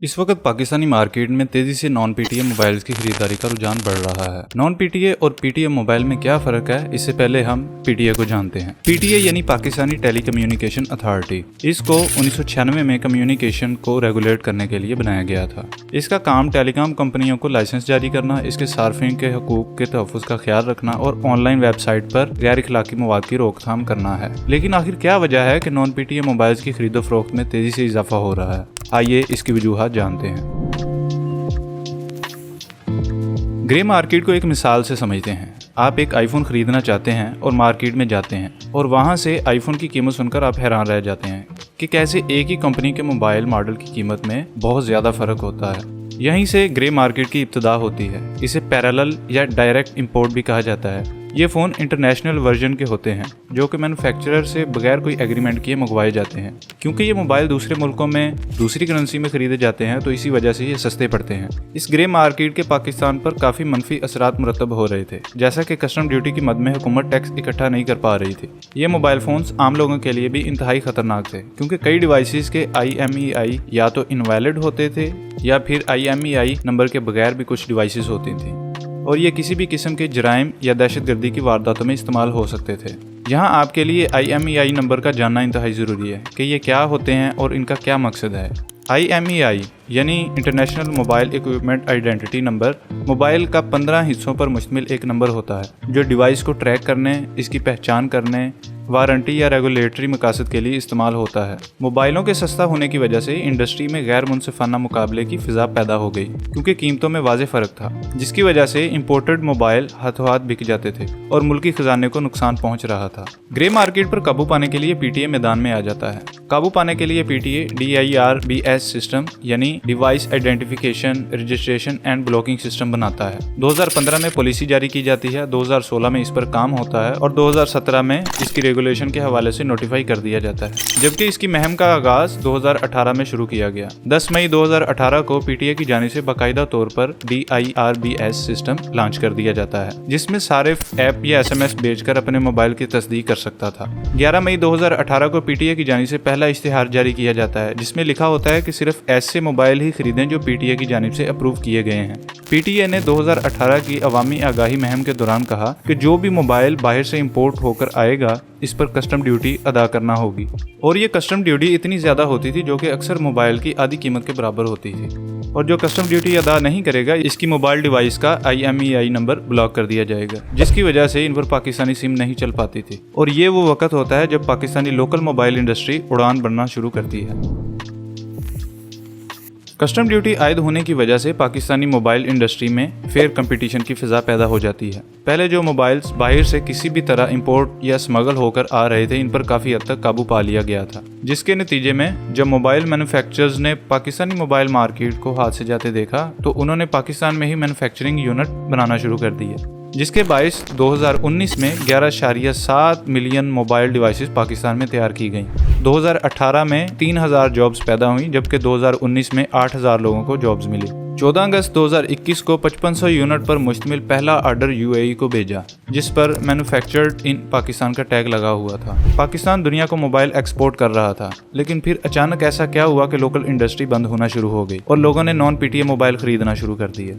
इस वक्त पाकिस्तानी मार्केट में तेजी से नॉन पीटीए मोबाइल्स की खरीदारी का रुझान बढ़ रहा है। नॉन पीटीए और पीटीए मोबाइल में क्या फर्क है, इससे पहले हम पीटीए को जानते हैं। पीटीए यानी पाकिस्तानी टेलीकम्युनिकेशन अथॉरिटी। इसको 1996 में कम्युनिकेशन को रेगुलेट करने के लिए बनाया गया था। इसका काम टेलीकॉम कंपनियों को लाइसेंस जारी करना, इसके सार्फिन के हकूक के तहफ़्फ़ुज़ का ख्याल रखना और ऑनलाइन वेबसाइट पर गैर इखलाकी मवाद की रोकथाम करना है। लेकिन आखिर क्या वजह है कि नॉन पीटीए मोबाइल्स की खरीदो फरोख्त में तेजी से इजाफा हो रहा है? आइए इसकी वजूहात जानते हैं। ग्रे मार्केट को एक मिसाल से समझते हैं। आप एक आईफोन खरीदना चाहते हैं और मार्केट में जाते हैं और वहां से आईफोन की कीमत सुनकर आप हैरान रह जाते हैं कि कैसे एक ही कंपनी के मोबाइल मॉडल की कीमत में बहुत ज़्यादा फ़र्क होता है। यहीं से ग्रे मार्केट की इब्तिदा होती है। इसे पैरेलल या डायरेक्ट इंपोर्ट भी कहा जाता है। ये फ़ोन इंटरनेशनल वर्जन के होते हैं जो कि मैन्युफैक्चरर से बगैर कोई एग्रीमेंट किए मंगवाए जाते हैं। क्योंकि ये मोबाइल दूसरे मुल्कों में दूसरी करेंसी में खरीदे जाते हैं तो इसी वजह से ये सस्ते पड़ते हैं। इस ग्रे मार्केट के पाकिस्तान पर काफ़ी मनफी असरात मुरतब हो रहे थे, जैसा कि कस्टम ड्यूटी की मद में हुकूमत टैक्स इकट्ठा नहीं कर पा रही थी। ये मोबाइल फ़ोन्स आम लोगों के लिए भी इंतहाई ख़तरनाक थे, क्योंकि कई डिवाइसेस के IMEI या तो इनवैलिड होते थे या फिर IMEI नंबर के बगैर भी कुछ डिवाइसेस होती थी और ये किसी भी किस्म के जराइम या दहशतगर्दी की वारदातों में इस्तेमाल हो सकते थे। यहाँ आपके लिए IMEI नंबर का जानना इंतहाई ज़रूरी है कि ये क्या होते हैं और इनका क्या मकसद है। IMEI यानी international mobile equipment identity number mobile का 15 हिस्सों पर मुश्तमिल एक नंबर होता है जो डिवाइस को ट्रैक करने, इसकी पहचान करने, वारंटी या रेगुलेटरी मकासद के लिए इस्तेमाल होता है। मोबाइलों के सस्ता होने की वजह से इंडस्ट्री में गैर मुनसिफाना मुकाबले की फिजा पैदा हो गई, क्योंकि कीमतों में वाज़े फ़र्क था, जिसकी वजह से इंपोर्टेड मोबाइल हाथों हाथ बिक जाते थे और मुल्की खजाने को नुकसान पहुंच रहा था। ग्रे मार्केट पर काबू पाने के लिए पीटीए मैदान में आ जाता है। काबू पाने के लिए पीटीए DIRBS सिस्टम यानी device identification, registration and blocking system बनाता है। 2015 में पॉलिसी जारी की जाती है, 2016 में इस पर काम होता है और 2017 में इसकी रेगुलेशन के हवाले से नोटिफाई कर दिया जाता है, जबकि इसकी मुहिम का आगाज 2018 में शुरू किया गया। 10 मई 2018 को पीटीए की जानिब से बाकायदा तौर पर DIRBS सिस्टम लॉन्च कर दिया जाता है, जिसमें सारिफ ऐप या SMS भेजकर अपने मोबाइल की तस्दीक कर सकता था। 11 मई 2018 को पीटीए की जानिब से पहला इश्तिहार जारी किया जाता है, जिसमें लिखा होता है कि सिर्फ ऐसे मोबाइल ही खरीदें जो पीटीए की जानिब से अप्रूव किए गए हैं। पीटीए ने 2018 की अवामी आगाही मुहिम के दौरान कहा कि जो भी मोबाइल बाहर से इंपोर्ट होकर आएगा इस पर कस्टम ड्यूटी अदा करना होगी, और ये कस्टम ड्यूटी इतनी ज़्यादा होती थी जो कि अक्सर मोबाइल की आधी कीमत के बराबर होती थी। और जो कस्टम ड्यूटी अदा नहीं करेगा इसकी मोबाइल डिवाइस का IMEI नंबर ब्लॉक कर दिया जाएगा, जिसकी वजह से इन पर पाकिस्तानी सिम नहीं चल पाती थी। और ये वो वक्त होता है जब पाकिस्तानी लोकल मोबाइल इंडस्ट्री उड़ान बढ़ना शुरू करती है। कस्टम ड्यूटी आयद होने की वजह से पाकिस्तानी मोबाइल इंडस्ट्री में फेयर कंपटीशन की फिजा पैदा हो जाती है। पहले जो मोबाइल्स बाहर से किसी भी तरह इंपोर्ट या स्मगल होकर आ रहे थे, इन पर काफ़ी हद तक काबू पा लिया गया था, जिसके नतीजे में जब मोबाइल मैन्युफैक्चरर्स ने पाकिस्तानी मोबाइल मार्केट को हाथ से जाते देखा तो उन्होंने पाकिस्तान में ही मैन्युफैक्चरिंग यूनिट बनाना शुरू कर दिए, जिसके बायस 2019 में 11.7 मिलियन मोबाइल डिवाइसेस पाकिस्तान में तैयार की गईं। 2018 में 3000 जॉब्स पैदा हुई, जबकि 2019 में 8000 लोगों को जॉब्स मिली। 14 अगस्त 2021 को 5500 यूनिट पर मुश्तमिल पहला ऑर्डर UAE को भेजा, जिस पर मैन्युफैक्चर्ड इन पाकिस्तान का टैग लगा हुआ था। पाकिस्तान दुनिया को मोबाइल एक्सपोर्ट कर रहा था, लेकिन फिर अचानक ऐसा क्या हुआ कि लोकल इंडस्ट्री बंद होना शुरू हो गई और लोगों ने नॉन पीटीए मोबाइल खरीदना शुरू कर दिए।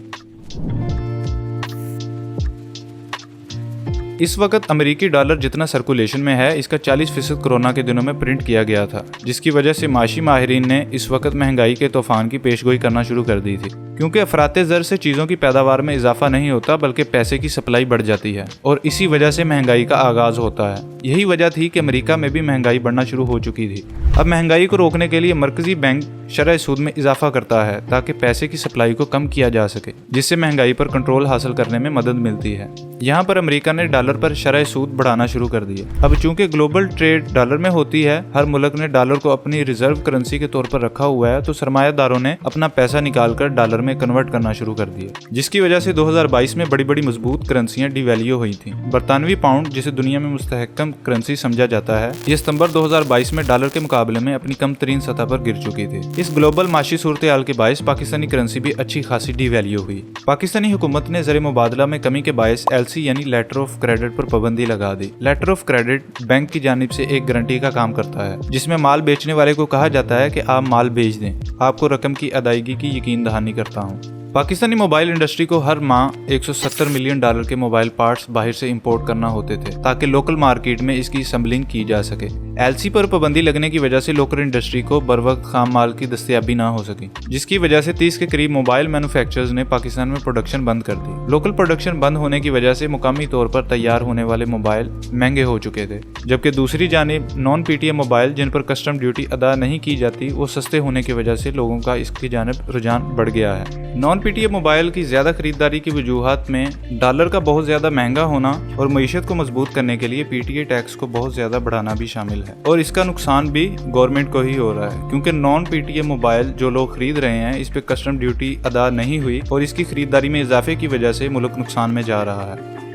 इस वक्त अमेरिकी डॉलर जितना सर्कुलेशन में है, इसका 40% कोरोना के दिनों में प्रिंट किया गया था, जिसकी वजह से माशी माहिरीन ने इस वक्त महंगाई के तूफान की पेशगोई करना शुरू कर दी थी। क्योंकि अफराते ज़र से चीज़ों की पैदावार में इजाफा नहीं होता बल्कि पैसे की सप्लाई बढ़ जाती है और इसी वजह से महंगाई का आगाज़ होता है। यही वजह थी कि अमेरिका में भी महंगाई बढ़ना शुरू हो चुकी थी। अब महंगाई को रोकने के लिए मरकजी बैंक शरह सूद में इजाफा करता है ताकि पैसे की सप्लाई को कम किया जा सके, जिससे महंगाई पर कंट्रोल हासिल करने में मदद मिलती है। यहाँ पर अमेरिका ने डॉलर पर शरह सूद बढ़ाना शुरू कर दिया। अब चूंकि ग्लोबल ट्रेड डॉलर में होती है, हर मुल्क ने डॉलर को अपनी रिजर्व करेंसी के तौर पर रखा हुआ है, तो सरमायादारों ने अपना पैसा निकाल कर डॉलर में कन्वर्ट करना शुरू कर दिए, जिसकी वजह से 2022 में बड़ी बड़ी मजबूत करेंसियां डिवैल्यू हुई थी। बरतानवी पाउंड, जिसे दुनिया में मुस्तहकम करेंसी समझा जाता है, ये सितंबर 2022 में डॉलर के मुकाबले में अपनी कम तरीन सतह पर गिर चुकी थी। इस ग्लोबल माशी सूरत हाल के बायस पाकिस्तानी करेंसी भी अच्छी खासी डिवैल्यू हुई। पाकिस्तानी हुकूमत ने ज़र मुबादला में कमी के बायस LC यानी लेटर ऑफ क्रेडिट पर पाबंदी लगा दी। लेटर ऑफ क्रेडिट बैंक की जानिब से एक गारंटी का काम करता है, जिसमें माल बेचने वाले को कहा जाता है कि आप माल बेच दें, आपको रकम की अदायगी की यकीन दहानी करता हूँ। पाकिस्तानी मोबाइल इंडस्ट्री को हर माह $170 मिलियन के मोबाइल पार्ट्स बाहर से इंपोर्ट करना होते थे ताकि लोकल मार्केट में इसकी असम्बलिंग की जा सके। LC पर पाबंदी लगने की वजह से लोकल इंडस्ट्री को बर वक्त खाम माल की दस्तयाबी ना हो सकी, जिसकी वजह से 30 के करीब मोबाइल मैन्युफैक्चरर्स ने पाकिस्तान में प्रोडक्शन बंद कर दी। लोकल प्रोडक्शन बंद होने की वजह से मुकामी तौर पर तैयार होने वाले मोबाइल महंगे हो चुके थे, जबकि दूसरी जानिब नॉन PTA मोबाइल जिन पर कस्टम ड्यूटी अदा नहीं की जाती वो सस्ते होने की वजह से लोगों का इसकी जानिब रुझान बढ़ गया है। नॉन PTA मोबाइल की ज्यादा खरीदारी की वजूहात में डॉलर का बहुत ज्यादा महंगा होना और मईशत को मजबूत करने के लिए PTA टैक्स को बहुत ज्यादा बढ़ाना भी शामिल है, और इसका नुकसान भी गवर्नमेंट को ही हो रहा है, क्योंकि नॉन PTA मोबाइल जो लोग खरीद रहे हैं इस पे कस्टम ड्यूटी अदा नहीं हुई और इसकी खरीदारी में इजाफे की वजह से मुल्क नुकसान में जा रहा है।